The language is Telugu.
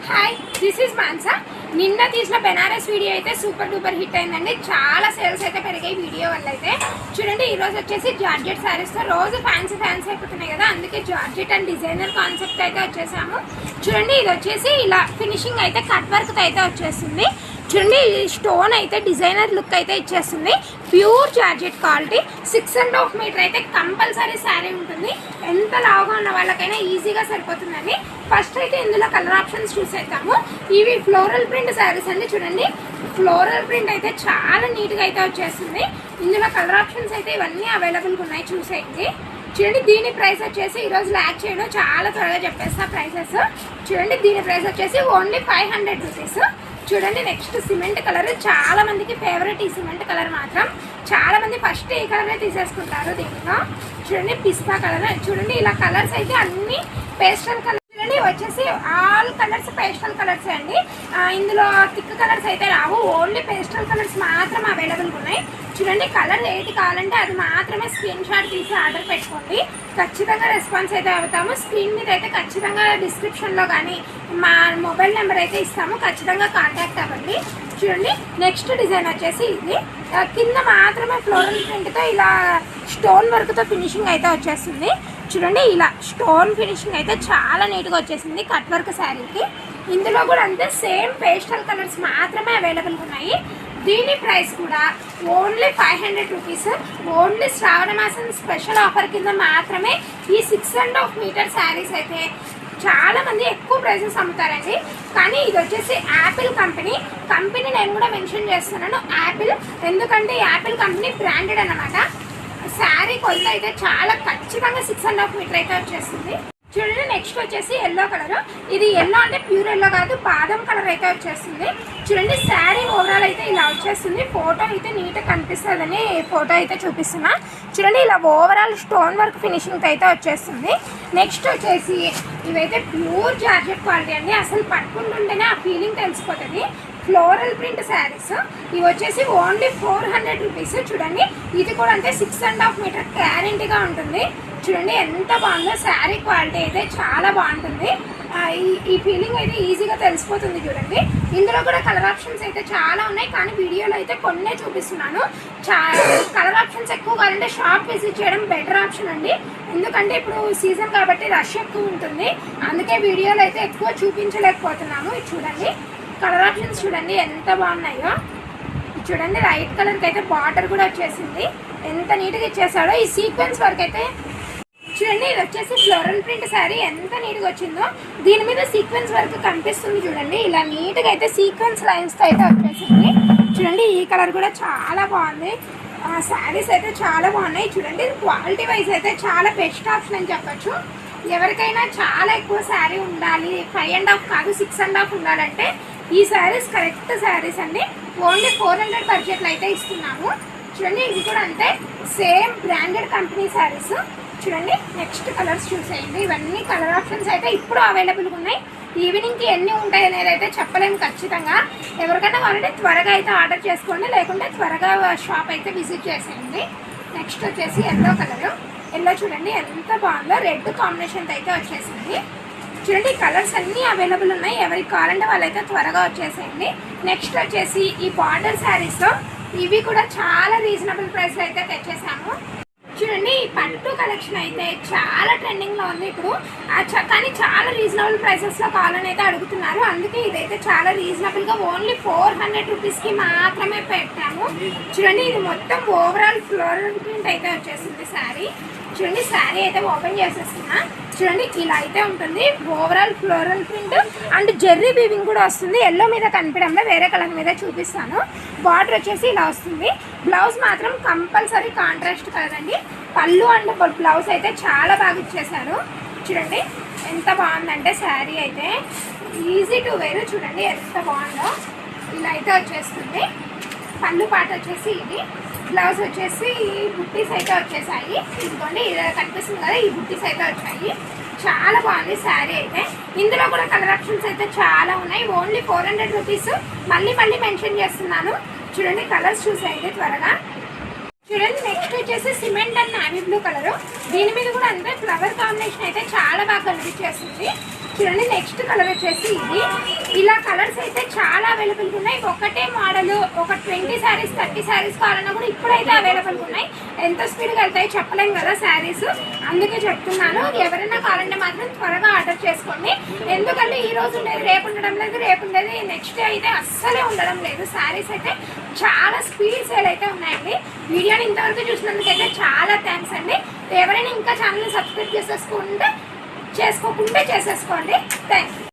Hi, this is Mansa. నిన్న తీసిన బెనారస్ వీడియో అయితే సూపర్ డూపర్ హిట్ అయిందండి. చాలా సేల్స్ అయితే పెరిగాయి వీడియో వల్ల. అయితే చూడండి, ఈరోజు వచ్చేసి జార్జెట్ శారీస్తో రోజు ఫ్యాన్సీ అయిపోతున్నాయి కదా, అందుకే జార్జెట్ అండ్ డిజైనర్ కాన్సెప్ట్ అయితే వచ్చేసాము. చూడండి, ఇది వచ్చేసి ఇలా ఫినిషింగ్ అయితే కట్ వర్క్ అయితే వచ్చేస్తుంది. చూడండి, స్టోన్ అయితే డిజైనర్ లుక్ అయితే ఇచ్చేస్తుంది. ప్యూర్ జార్జెట్ క్వాలిటీ 6.5 మీటర్ అయితే కంపల్సరీ శారీ ఉంటుంది. ఎంత లావుగా ఉన్న వాళ్ళకైనా ఈజీగా సరిపోతుందండి. ఫస్ట్ అయితే ఇందులో కలర్ ఆప్షన్స్ చూసేద్దాము. ఇవి ఫ్లోరల్ ప్రింట్ శారీస్ అండి. చూడండి, ఫ్లోరల్ ప్రింట్ అయితే చాలా నీట్గా అయితే వచ్చేస్తుంది. ఇందులో కలర్ ఆప్షన్స్ అయితే ఇవన్నీ అవైలబుల్గా ఉన్నాయి, చూసేయండి. చూడండి, దీని ప్రైస్ వచ్చేసి ఈరోజు ల్యాక్ చేయడం చాలా త్వరగా చెప్పేస్తా ప్రైసెస్. చూడండి, దీని ప్రైస్ వచ్చేసి ఓన్లీ 500 రూపీస్. చూడండి, నెక్స్ట్ సిమెంట్ కలర్. చాలా మందికి ఫేవరెట్ ఈ సిమెంట్ కలర్ మాత్రం. చాలా మంది ఫస్ట్ ఈ కలరే తీసేసుకుంటారు దీంట్లో. చూడండి, పిస్తా కలర్. చూడండి, ఇలా కలర్స్ అయితే అన్ని పేస్టల్ కలర్. చూడండి, వచ్చేసి ఆల్ కలర్స్ పేస్టల్ కలర్స్ అండి. ఇందులో థిక్ కలర్స్ అయితే రావు, ఓన్లీ పేస్టల్ కలర్స్ మాత్రం అవైలబుల్గా ఉన్నాయి. చూడండి, కలర్ ఏది కావాలంటే అది మాత్రమే స్క్రీన్ షాట్ తీసి ఆర్డర్ పెట్టుకోండి. ఖచ్చితంగా రెస్పాన్స్ అయితే అవుతాము. స్క్రీన్ మీద అయితే ఖచ్చితంగా డిస్క్రిప్షన్లో కానీ మా మొబైల్ నెంబర్ అయితే ఇస్తాము, ఖచ్చితంగా కాంటాక్ట్ అవ్వండి. చూడండి, నెక్స్ట్ డిజైన్ వచ్చేసి ఇది. కింద మాత్రమే ఫ్లోరల్ ప్రింట్తో ఇలా స్టోన్ వర్క్తో ఫినిషింగ్ అయితే వచ్చేస్తుంది. చూడండి, ఇలా స్టోన్ ఫినిషింగ్ అయితే చాలా నీట్గా వచ్చేసింది కట్ వర్క్ శారీకి. ఇందులో కూడా అంతే, సేమ్ పేస్టల్ కలర్స్ మాత్రమే అవైలబుల్గా ఉన్నాయి. దీని ప్రైస్ కూడా ఓన్లీ 500 రూపీస్. ఓన్లీ శ్రావణ మాసం స్పెషల్ ఆఫర్ కింద మాత్రమే ఈ 6.5 మీటర్ శారీస్ అయితే చాలా మంది ఎక్కువ ప్రైసెస్ అమ్ముతారండి. కానీ ఇది వచ్చేసి యాపిల్ కంపెనీ నేను కూడా మెన్షన్ చేస్తున్నాను, యాపిల్. ఎందుకంటే యాపిల్ కంపెనీ బ్రాండెడ్ అన్నమాట. శారీ కొలత అయితే చాలా ఖచ్చితంగా 6.5 మీటర్ అయితే వచ్చేస్తుంది. చూడండి, నెక్స్ట్ వచ్చేసి ఎల్లో కలర్. ఇది ఎల్లో అంటే ప్యూర్ ఎల్లో కాదు, బాదం కలర్ అయితే వచ్చేస్తుంది. చూడండి, శారీ ఓవరాల్ అయితే ఇలా వచ్చేస్తుంది. ఫోటో అయితే నీట్గా కనిపిస్తుందని ఫోటో అయితే చూపిస్తున్నా. చూడండి, ఇలా ఓవరాల్ స్టోన్ వర్క్ ఫినిషింగ్ అయితే వచ్చేస్తుంది. నెక్స్ట్ వచ్చేసి ఇవైతే ప్యూర్ జార్జెట్ క్వాలిటీ అండి. అసలు పట్టుకుంటుంటేనే ఆ ఫీలింగ్ తెలిసిపోతుంది. ఫ్లోరల్ ప్రింట్ శారీస్ ఇవి వచ్చేసి ఓన్లీ 400 రూపీస్. చూడండి, ఇది కూడా అంటే 6.5 మీటర్ గ్యారెంటీగా ఉంటుంది. చూడండి, ఎంత బాగుందో. శారీ క్వాలిటీ అయితే చాలా బాగుంటుంది. ఈ ఫీలింగ్ అయితే ఈజీగా తెలిసిపోతుంది. చూడండి, ఇందులో కూడా కలర్ ఆప్షన్స్ అయితే చాలా ఉన్నాయి, కానీ వీడియోలో అయితే కొన్నే చూపిస్తున్నాను. కలర్ ఆప్షన్స్ ఎక్కువ కావాలంటే షాప్ విజిట్ చేయడం బెటర్ ఆప్షన్ అండి. ఎందుకంటే ఇప్పుడు సీజన్ కాబట్టి రష్ ఎక్కువ ఉంటుంది, అందుకే వీడియోలో అయితే ఎక్కువ చూపించలేకపోతున్నాము. ఇది చూడండి, కలర్ ఆప్షన్స్ చూడండి ఎంత బాగున్నాయో. చూడండి, రైట్ కలర్కి అయితే బార్డర్ కూడా వచ్చేసింది. ఎంత నీట్గా ఇచ్చేసాడో. ఈ సీక్వెన్స్ వర్క్ అయితే చూడండి, ఇది వచ్చేసి ఫ్లోరల్ ప్రింట్ శారీ ఎంత నీట్గా వచ్చిందో. దీని మీద సీక్వెన్స్ వర్క్ కనిపిస్తుంది. చూడండి, ఇలా నీట్గా అయితే సీక్వెన్స్ లైన్స్తో అయితే వచ్చేసింది. చూడండి, ఈ కలర్ కూడా చాలా బాగుంది. శారీస్ అయితే చాలా బాగున్నాయి. చూడండి, క్వాలిటీ వైజ్ అయితే చాలా బెస్ట్ ఆప్షన్ అని చెప్పచ్చు. ఎవరికైనా చాలా ఎక్కువ శారీ ఉండాలి, 5.5 కాదు 6.5 ఉండాలంటే ఈ శారీస్ కరెక్ట్ శారీస్ అండి. ఓన్లీ 400 బడ్జెట్లో అయితే ఇస్తున్నాము. చూడండి, ఇది కూడా అంతే, సేమ్ బ్రాండెడ్ కంపెనీ శారీస్. చూడండి, నెక్స్ట్ కలర్స్ చూసేయండి. ఇవన్నీ కలర్ ఆప్షన్స్ అయితే ఇప్పుడు అవైలబుల్గా ఉన్నాయి. ఈవినింగ్కి ఎన్ని ఉంటాయి అనేది అయితే చెప్పలేము ఖచ్చితంగా. ఎవరికైనా కావాలంటే త్వరగా అయితే ఆర్డర్ చేసుకోండి, లేకుంటే త్వరగా షాప్ అయితే విజిట్ చేసేయండి. నెక్స్ట్ వచ్చేసి ఎల్లో కలర్. ఎల్లో చూడండి ఎంత బాగుందో, రెడ్ కాంబినేషన్ అయితే వచ్చేసింది. చూడండి, కలర్స్ అన్నీ అవైలబుల్ ఉన్నాయి. ఎవరికి కావాలంటే వాళ్ళైతే త్వరగా వచ్చేసేయండి. నెక్స్ట్ వచ్చేసి ఈ బార్డర్ శారీస్. ఇవి కూడా చాలా రీజనబుల్ ప్రైస్లో అయితే తెచ్చేసాము. చూడండి, ఈ పట్టు కలెక్షన్ అయితే చాలా ట్రెండింగ్లో ఉంది ఇప్పుడు. కానీ చాలా రీజనబుల్ ప్రైసెస్లో కావాలని అయితే అడుగుతున్నారు, అందుకే ఇదైతే చాలా రీజనబుల్గా ఓన్లీ 400 రూపీస్కి మాత్రమే పెట్టాము. చూడండి, ఇది మొత్తం ఓవరాల్ ఫ్లోరల్ ప్రింట్ అయితే వచ్చేసింది శారీ. చూడండి, శారీ అయితే ఓపెన్ చేసేస్తున్నా. చూడండి, ఇలా అయితే ఉంటుంది. Overall floral print and Jerry weaving కూడా వస్తుంది. ఎల్లో మీద కనిపించడంలో వేరే కలర్ మీద చూపిస్తాను. బార్డర్ వచ్చేసి ఇలా వస్తుంది. బ్లౌజ్ మాత్రం కంపల్సరీ కాంట్రాస్ట్ కలర్ అండి. పళ్ళు అండ్ బ్లౌజ్ అయితే చాలా బాగా ఇచ్చేసారు. చూడండి, ఎంత బాగుందంటే శారీ అయితే ఈజీ టు వేర్. చూడండి ఎంత బాగుందో. ఇలా అయితే వచ్చేస్తుంది. పళ్ళు పాట వచ్చేసి ఇది. బ్లౌజ్ వచ్చేసి ఈ బుట్టీస్ అయితే వచ్చేసాయి. ఇదిగోండి, ఇది కనిపిస్తుంది కదా, ఈ బుట్టీస్ అయితే వచ్చాయి. చాలా బాగుంది శారీ అయితే. ఇందులో కూడా కలర్ ఆప్షన్స్ అయితే చాలా ఉన్నాయి. Only 400 rupees. మళ్ళీ మెన్షన్ చేస్తున్నాను. చూడండి, కలర్స్ చూసేయండి త్వరగా. చూడండి నెక్స్ట్ వచ్చేసి cement and navy blue colour. దీని మీద కూడా అంతే ఫ్లవర్ కాంబినేషన్ అయితే చాలా బాగా కనిపించేస్తుంది. చూడండి నెక్స్ట్ కలర్ వచ్చేసి ఇది. ఇలా కలర్స్ అయితే చాలా అవైలబుల్గా ఉన్నాయి. ఒకటే మోడల్ ఒక 20 శారీస్ 30 శారీస్ కావాలన్నా కూడా ఇప్పుడైతే అవైలబుల్గా ఉన్నాయి. ఎంత స్పీడ్గా వెళ్తాయో చెప్పలేం కదా శారీస్, అందుకే చెప్తున్నాను. ఎవరైనా కావాలంటే మాత్రం త్వరగా ఆర్డర్ చేసుకోండి. ఎందుకంటే ఈ రోజు ఉండేది రేపు ఉండడం లేదు, రేపు ఉండేది నెక్స్ట్ డే అయితే అస్సలే ఉండడం లేదు. శారీస్ అయితే చాలా స్పీడ్ సేల్ అయితే ఉన్నాయండి. వీడియోని ఇంతవరకు చూసినందుకైతే చాలా థ్యాంక్స్ అండి. ఎవరైనా ఇంకా ఛానల్ని సబ్స్క్రైబ్ చేసుకోకుంటే చేసేసుకోండి. Thank you.